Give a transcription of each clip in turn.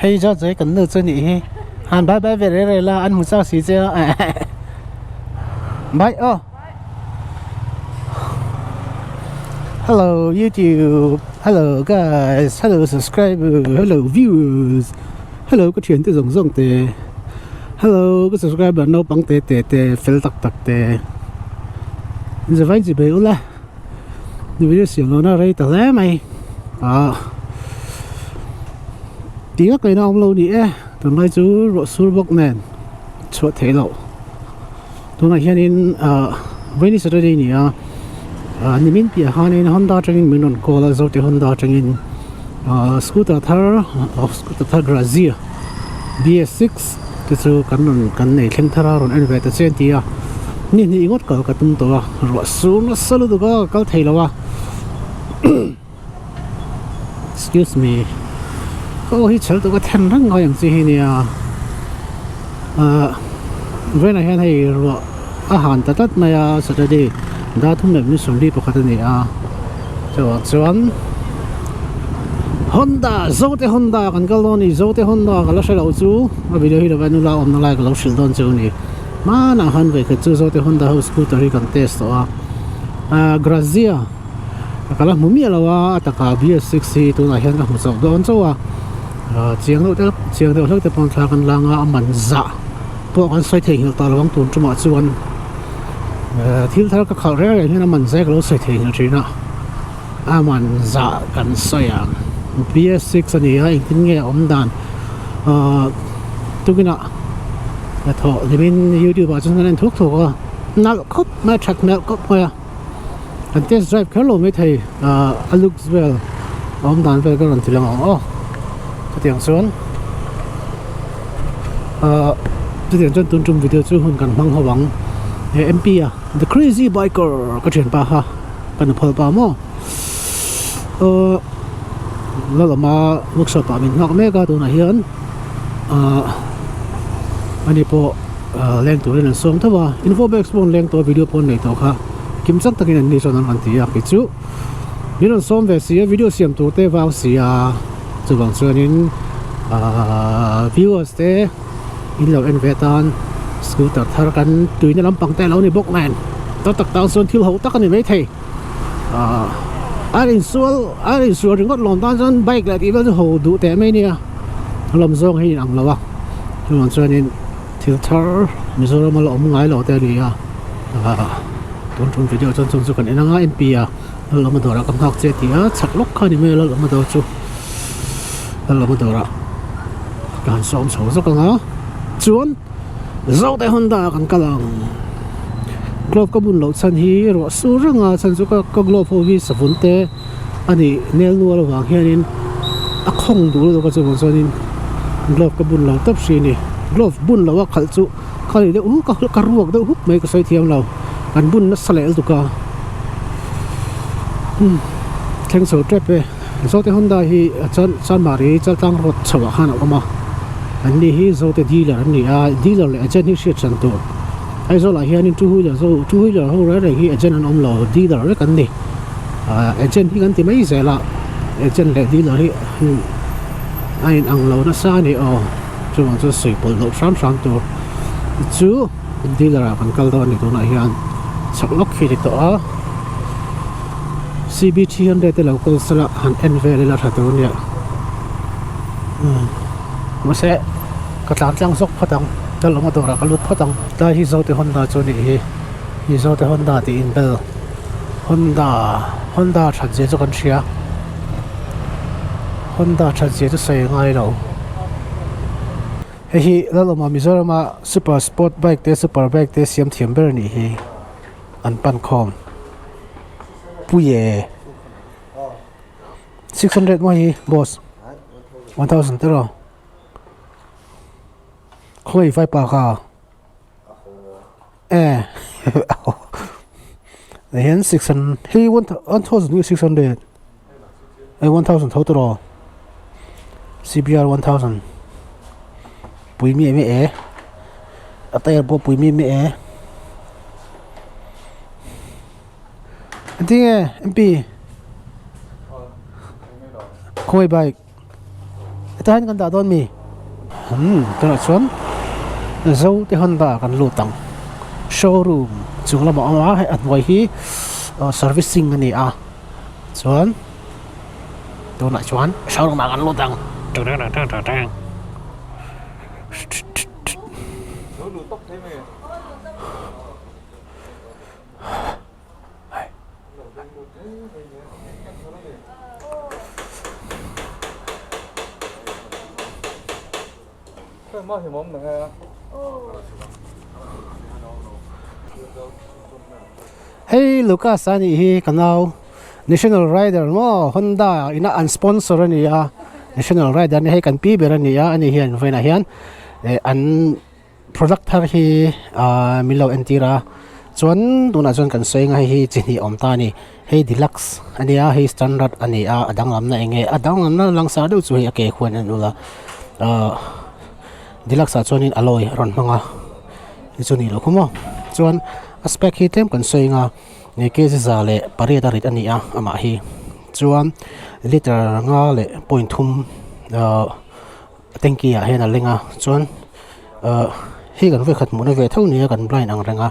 hay cho giới cần được cho nhỉ hàn bye bye về đây là ăn một sao xí chưa bye oh hello YouTube, hello guys, hello subscriber, hello viewers, hello có chuyện từ rộng rộng tê, hello có subscriber nấu bằng tê tê tê, phèn tắc tắc tê, giờ phải gì bây giờ, những video xem nó đây tao lấy mày, tiếng cái nào lâu đi tụi nó chú rốt sủi bốc nền, chuột thế lộ, tụi nó hiện in với ní sau đây nè ni min pia hanin Honda trangin minon kola Zote Honda trangin scooter thar Grazia BS6 tu kan nei thleng thara ron en ve ta chen tia ni ingot kal ka tum to ro su na salu du ka kal theilawa excuse me ko hi chal to ka then rang nga yang chi hi nia ve na hian hei ro a han ta tat na ya Saturday đã thung nhập như sủng đi bọc hạt này chuan Honda Zote Honda kan kal ni Zote Honda kala sai lo chu a video hi lo la om na lai lo shil don chu ni ma na han ve ke chu Zote Honda ho scooter hi kan test Grazia kala mumi alawa ataka BS6 tu na hian ka mu chau don chu chiang lo hlek te pon thla kan langa aman za po kan sai thei hil ta lawang tun chuma chuan thiếu tháo các khẩu rễ thì nó mình sẽ có sợi thì nó chỉ nó mình dạ cần sợi BS6 này anh tin nghe ông đàn tôi cái nọ là thọ thì bên YouTube bảo chúng ta nên thuốc thọ nào cốc mai chặt nào cốc thôi anh test drive khá lâu mới thấy looks well ông đàn về cái lần thì là cái tiếng xuống cái tiếng trên tuần trung video chú hơn cần mang hoa vắng MP the crazy biker có chuyện ba ha cần phơi ba mo là mà workshop mình ngọc mấy cái đồ này hiền anh po leng tuổi nên xong thôi mà info box pon leng tuổi video pon này tao ha kim sắc tắc nên đi cho nó ăn tí cái chú nên xong về xí video xem tuổi tê vào xí chú bằng cho nên viewers tê in lâu anh về tan scooter thar kan tui na lampang te lo ni bok nan to tak tang son thil ho tak ani mai thei arin sual ringot lom tan son bike la ti lo ho du te mai nia lom zong hi ang lawa lom chuan in thil thar mizoram lo om ngai lo te ri ton ton video chon chu kan enanga mp lo ma dora kam hak che ti chak lok kha ni me lo ma do chu lo ma dora kan som so zo ka nga chuan Zote Honda kan kalang glove ka bun lo chan hi ro su ranga chan chu ka glove ho hi savun te ani nel nu lo wang hianin a khong du lo ka chu bon chonin glove ka bun lo tap si ni glove bun lo wa khal chu khali de ka ruak de hup mai ka sai thiam lo kan bun na salel tu ka theng so trap pe Zote Honda hi chan mari chal tang rot chawa khana oma anh đi hi Zote dealer anh đi dealer lại agent hi shit chân tu ai zo lại hian chu hui là ho ra hi agent anh om lo dealer đấy kan đi agent hi kan ti mai ze la agent lại dealer hi ai ang lo na sa ni chu ma chu sui pol lo sam tu chu dealer kan kal do ni tu na hian sak lok hi ti to CBT han te lo ko sala han en ve la tha tu ni mà sẽ cái tảng trang sốc phát tăng, đó là một tổ ra cái lút phát tăng, đây hi Zote Honda cho đi hi Zote Honda thì in bel Honda chặt dễ cho con chia Honda chặt dễ cho xây ngay đâu hi đó là mà Mizoram super sport bike te super bike te xiêm thiểm bер ni hi an pan com puye 600 mà hi boss 1000 tero khôi phải pa ka hiện 600 he 1600 1000 total CBR 1000 pui mi me atay bo pui mi me anting MP khôi bike ito han kan da don mi ตัวนั้นส่วนZote Honda กันลูตังโชว์รูมจุงละบอกว่าให้อันไว้ที่servicing กันนี่ส่วนตัวนั้นส่วนโชว์รูมกันลูตัง뭐 해먹는 거야? Hey Lucas ani hi kanal National Rider mo Honda ina unsponsor ani National Rider ni hay kan pi ber ani ani hian veina hian an product thar hi milo entira chuan tuna chuan kan sei nga hi chini omta ni hey deluxe ani hey standard ani adang lamna enge adang lamna langsa du chu hi ake khwan anula deluxe chuanin alloy ron manga chuni lo khumo chuan aspect hi tem kan sei nga ni ke za le pariata rit ani ama hi chuan liter nga le point thum tanki hena lenga chuan hi kan ve khat mu na ve thau ni kan blind ang renga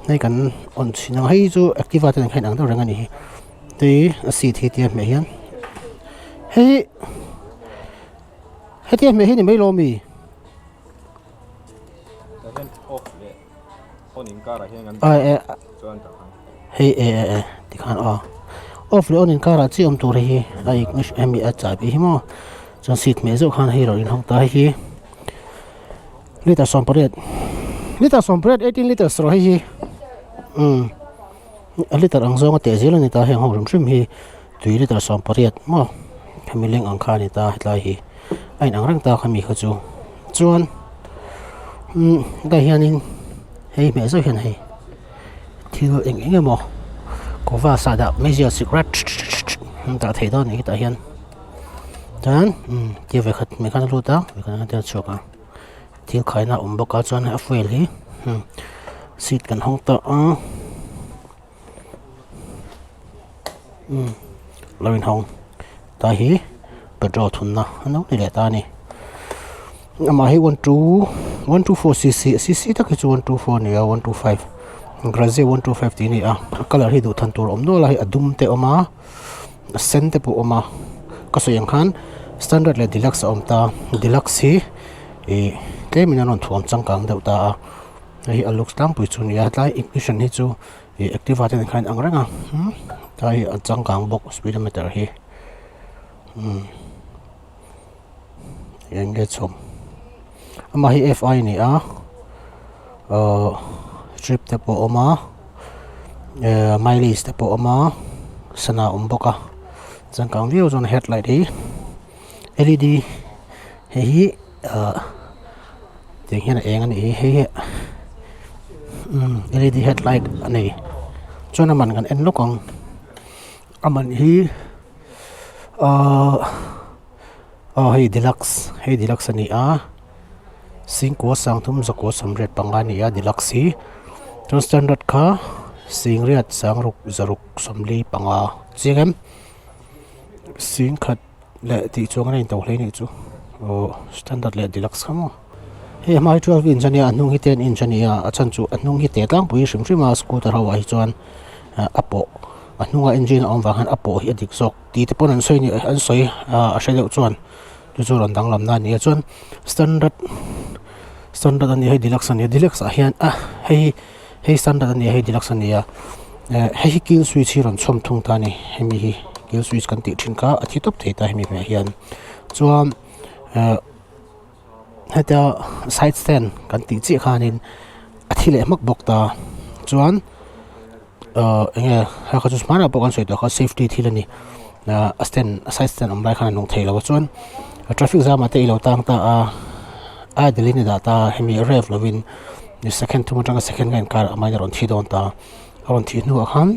nei kan on china hi chu activa ten khain ang do renga ni ti si thi ti me hian he ti me hi ni mai lo mi hey ti khan off le on in kara chi om tur hi ai nish emi a cha bi mo chan sit me zo khan hi ro in hong ta hi liter sompret 18 liters ro hi a liter ang zo te zil ni ta heng ho rum shim hi 2 liter sompret mo khamileng ang kha ni ta hlai hi ai ang rang ta khami kha chu chuan ga hianin hey me zo hian hei thil eng mo ko va sa da major secret ta thei do ni ta hian tan ti ve khat me kan lu ta ve kan ta choka thil khaina boka chuan a fuel hi seat kan hong ta loin hong ta hi petrol thun na no ni le ta ni ama hi 124cc ta ki chu 124 ni 125 graze 125 ti ni color hi du than tur om no la hi adum te oma sen te pu oma ka so yang khan standard le deluxe om ta deluxe hi ke mina non thuam changkang deuh ta hi alux tang pui chu ni lai ignition hi chu activa ten khan angranga ta hi changkang box speedometer hi yang ge chom ama hi fi ni trip te po oma mileage te po oma sana boka changkang view zone headlight hi led hi ting hian eng ani hi led headlight ani chona man kan en lokong aman hi hey deluxe ani singko sangthum zakwa samret pangani deluxe hi standard kha singriat sangruk zaruk somli panga chingem sing khat le ti chonga in to hlei ni chu standard le deluxe khamo he mai 12 inch ani anung hi 10 inch ani achan chu anung hi te tlang pui shrimshima scooter hawa hi chuan apo anunga engine on wa han apo hi adik zok ti te pon an soi ni an soi a shelo chuan tu chu ron dang lam na ni chuan standard ani he deluxe ani deluxe hian he standard ani he deluxe ani he kill switch hi ron chom thung ta ni hemi hi kill switch kan ti thin ka athi top thei ta hemi me hian chuan heta side stand kan ti chi khanin athile mak bok ta chuan enge ha kha chu smara bokan soi to kha safety thilani side stand omlai khan nong thei lo chuan traffic jam ate ilo tang ta delini data hemi rev lovin ni second to motanga second gain car amai ron thi don ta ron thi nu khan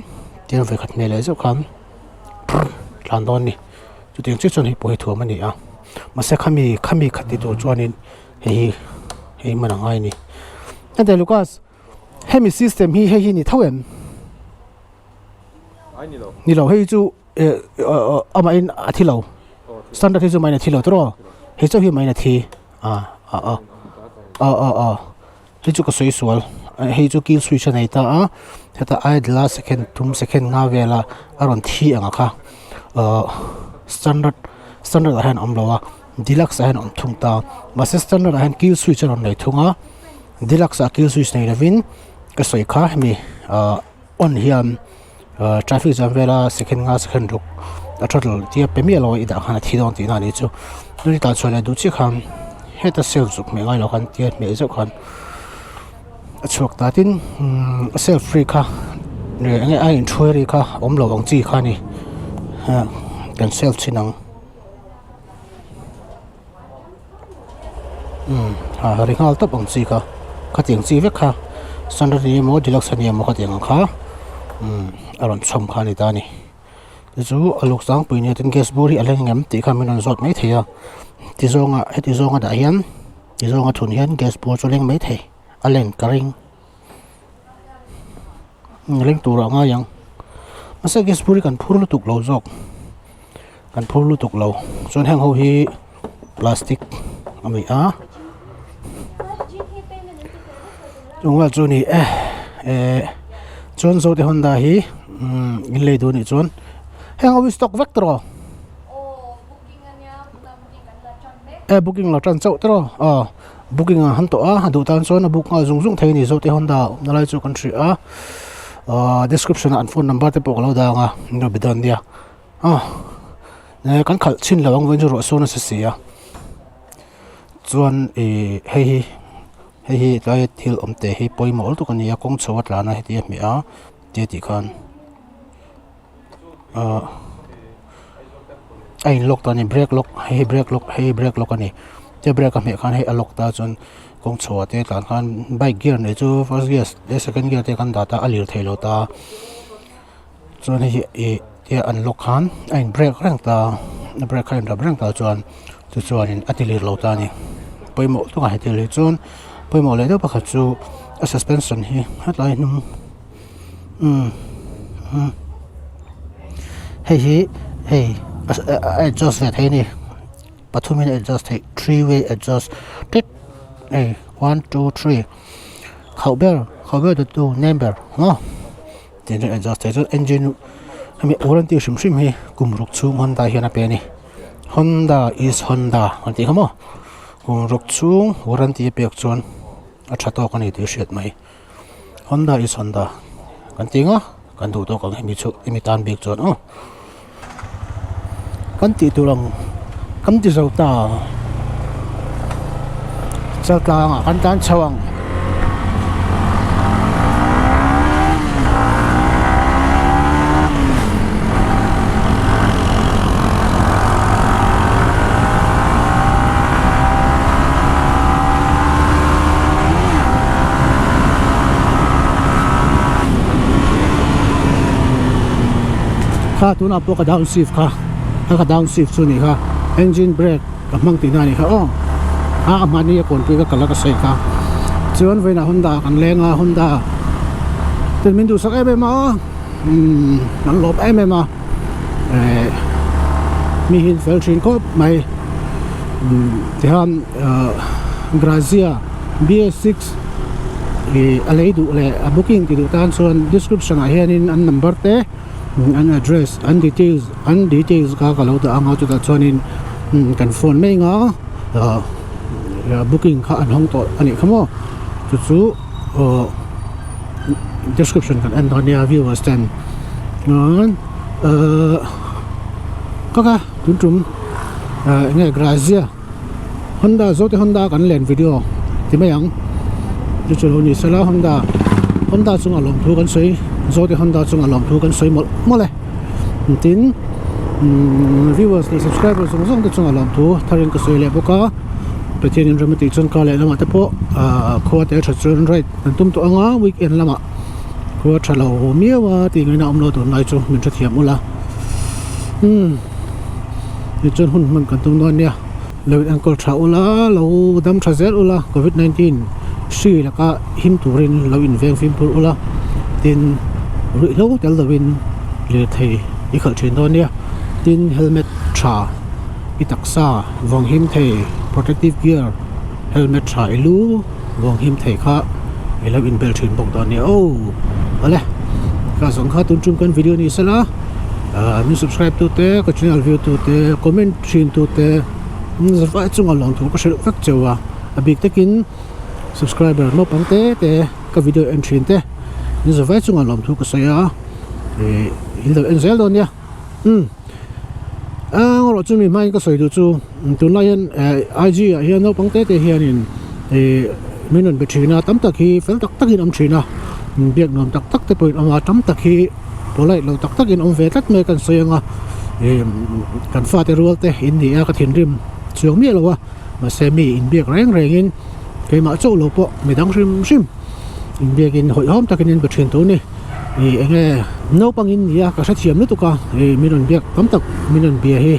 tin ve khat mele zo khan lan don ni chu ting chi chon hi poi thu mani ma se khami khati to chuanin hei manangai ni ante Lucas hemi system hi ni thawem ai ni lo hei chu ama in athilo standard hi chu mai na thilo tro hei chu hi mai na thi hi chu ka soi sual hi chu kill switch nei ta a heta idle second tum second nga vela aron thi anga kha standard a han omlowa deluxe a han om thung ta mas standard a han kill switch aron nei thunga deluxe a kill switch nei lavin ka soi kha mi on hiam traffic jam vela second nga second ruk a total tia pemia lo ida khana thi don ti na ni chu ni ta chole du chi kham heta self zuk me ngai lo khan tia me zo khan chuak ta tin self free kha ne nge ai in thuari kha om lo ang chi kha ni ha kan self chinang ha ri ngal top ang chi kha khating chi vek kha standard ni mo deluxe ni mo khating kha aron chom kha ni ta ni chu aluk sang pui ni tin gas buri aleng ngam ti kha min on zot mai theya ti zonga da hian ti zonga thun hian gas bur choleng mai the aleng karing leng tura nga yang asa gas buri kan phurlu tuk lo jok kan phurlu tuk lo chon hang ho hi plastic ami a chungwa chuni chon Zote Honda hi in le do ni chon hang ho stock vector booking la tran chau tro booking han to a du tan chon book nga zung zung thei ni Zote Honda na lai chu country a description and phone number te pok lo da nga no bidan dia ne kan khal chin lawang wen ro so na se sia chuan hei lai thil omte hi poimol tu kan ya kong chawat la na he mi a te ti khan ai lock ta ni brake lock ani te brake a me khan hei a lock ta chon kong chhawa te tlan khan bike gear ne chu first gear le second gear te kan data alir thailo ta chon hi unlock khan ai brake rang ta brake khan da brang ta chuan in atilir lo ta ni poimo tu ka hetil chon poimo le do pakha chu a suspension hi hatlai num hey adjust that hey ni pathumin adjust hey three-way adjust tick hey 1 2 3 khawber the two number no then adjust the engine ami warranty shim hi kumruk chung Honda hian a pe ni Honda is Honda anti khamo kumruk chung warranty pek chon a thato kan ni ti shet mai Honda is Honda anti nga kan du to kan mi chu imi tan bik chon kan ti tu lang kam ti zo ta nga kan tan chawang kha tu na po ka downshift kha ka downshift chu ni kha engine brake ka mang ti na ni kha mani kon pi ka kala ka sei kha chuan veina Honda kan lenga Honda ten min du sak ma nan lop ma mi hin fel thin ko mai tihan Grazia BS6 alei du le booking ti du tan chuan description a hianin an number te an address an details ka lo da anga chu ta chuanin kan phone mai nga booking kha an hong to ani khamo chu description kan an donia viewers ten ngon kaka tum nge Grazia Honda Zote Honda kan len video ti mayang chu ni sala Honda chung alom thu kan sei Zote Honda chung alom thu kan sei mo le tin viewers ni subscribers chung chung alom thu tharin ka sei le boka petin remati chon ka le lama te po kho te tha chun right an tum to anga weekend lama kho thalo miawa ti ngai na amlo to nai chu min tha thiam ula ni chon hun man kan tum non nia lo ankol tha ula lo dam tha zel ula covid-19 si la ka him turin lo in veng fim pur ula tin ri lo tel da win le thei I khal thin don nia tin helmet tha I taksa vong him thei protective gear helmet thai lu wong him thei kha elo in bel thin bok don ni o ale ka song kha tun chung kan video ni sala mi subscribe tu te ka channel view tu te comment thin tu te zwa chung along thu ka shel vak chewa abik takin subscriber mo pangte te ka video entry te ni zwa chung along thu ka saya in the enzel don ya ngoro chu mi mai ka soi du chu tun lai an IG hian no pangte te hian in minun be thina tam tak hi fel tak takin am thina biak nom tak tak te point ama tam tak hi polai lo tak takin om ve tat me kan soyanga kan fa te rual te in ni a ka thin rim chuang mi lo wa ma se mi in biak reng reng in ke ma chou lo po mi dang rim sim in biak in hoi hom takin in be thin tu ni enge no pangin ya ka sa thiam lu tu ka minun biak tam tak minun bia hi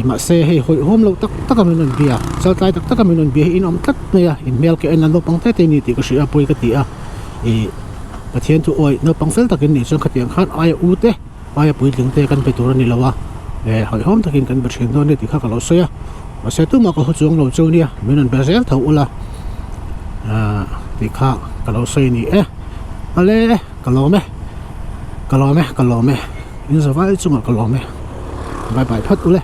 ma se hei hoi hom lo tak tak minun bia sal tai tak tak minun bia in om tak me ya in mel ke en lo pang te ni ti ka sia poi ka ti a pathian tu oi no pang fel takin ni chang khatiang khan ai u te ai pui ling te kan pe tur ni lawa hoi hom takin kan be thin don ni ti kha ka lo sia ma se tu ma ko chuang lo chu ni minun be zel thau ula ti kha ka lo sei ni ale ka lo me in sa vai chung ka lo me bye bye phat ule